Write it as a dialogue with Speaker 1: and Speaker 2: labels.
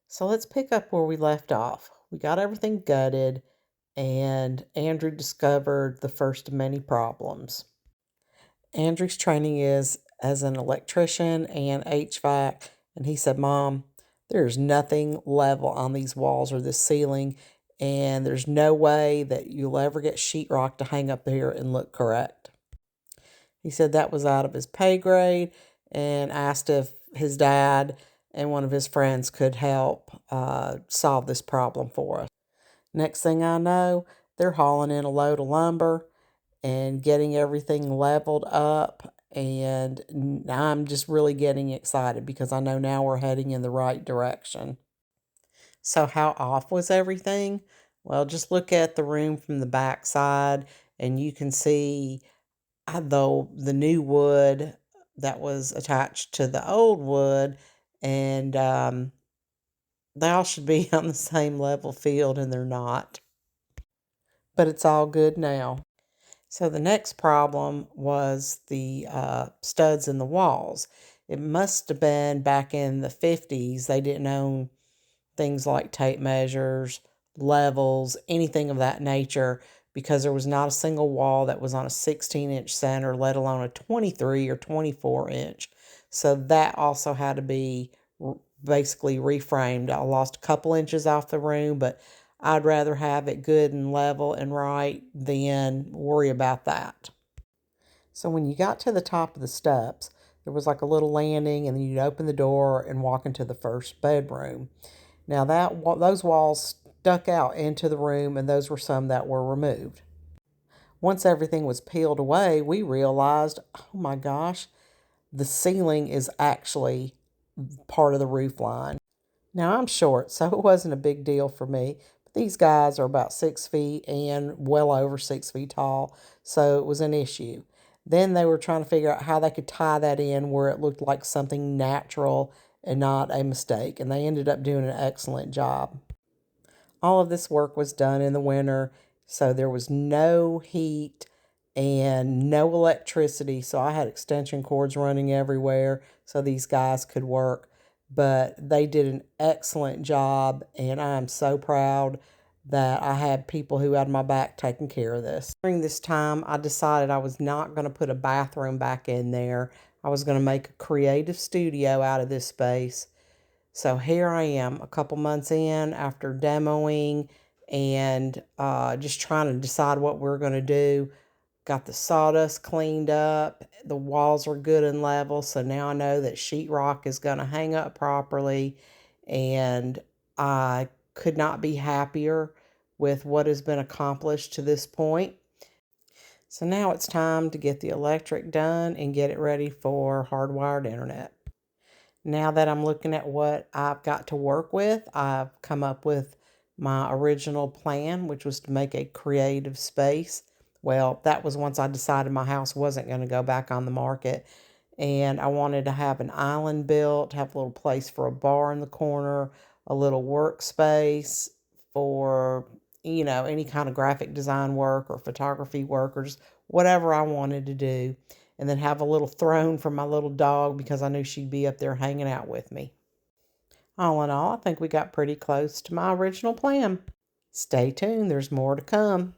Speaker 1: So let's pick up where we left off. We got everything gutted, and Andrew discovered the first of many problems. Andrew's training is as an electrician and HVAC, and he said, Mom, there's nothing level on these walls or this ceiling, and there's no way that you'll ever get sheetrock to hang up here and look correct. He said that was out of his pay grade and asked if his dad and one of his friends could help solve this problem for us. Next thing I know, they're hauling in a load of lumber and getting everything leveled up. And I'm just really getting excited because I know now we're heading in the right direction. So, how off was everything? Well, just look at the room from the back side, and you can see though the new wood that was attached to the old wood, and they all should be on the same level field, and they're not. But it's all good now. So the next problem was the studs in the walls. It must have been back in the 50s. They didn't own things like tape measures, levels, anything of that nature, because there was not a single wall that was on a 16-inch center, let alone a 23 or 24-inch. So that also had to be basically reframed. I lost a couple inches off the room, but I'd rather have it good and level and right than worry about that. So when you got to the top of the steps, there was like a little landing, and then you'd open the door and walk into the first bedroom. Now those walls stuck out into the room, and those were some that were removed. Once everything was peeled away, we realized, oh my gosh, the ceiling is actually part of the roof line. Now I'm short, so it wasn't a big deal for me. But these guys are about 6 feet and well over 6 feet tall, so it was an issue. Then they were trying to figure out how they could tie that in where it looked like something natural and not a mistake, and they ended up doing an excellent job. All of this work was done in the winter, so there was no heat and no electricity. So I had extension cords running everywhere so these guys could work. But they did an excellent job, and I'm so proud that I had people who had my back taking care of this. During this time, I decided I was not going to put a bathroom back in there. I was going to make a creative studio out of this space. So here I am a couple months in after demoing and just trying to decide what we're going to do. Got the sawdust cleaned up. The walls are good and level. So now I know that sheetrock is going to hang up properly. And I could not be happier with what has been accomplished to this point. So now it's time to get the electric done and get it ready for hardwired internet. Now that I'm looking at what I've got to work with, I've come up with my original plan, which was to make a creative space. Well, that was once I decided my house wasn't going to go back on the market. And I wanted to have an island built, have a little place for a bar in the corner, a little workspace for, any kind of graphic design work or photography work or just whatever I wanted to do, and then have a little throne for my little dog because I knew she'd be up there hanging out with me. All in all, I think we got pretty close to my original plan. Stay tuned, there's more to come.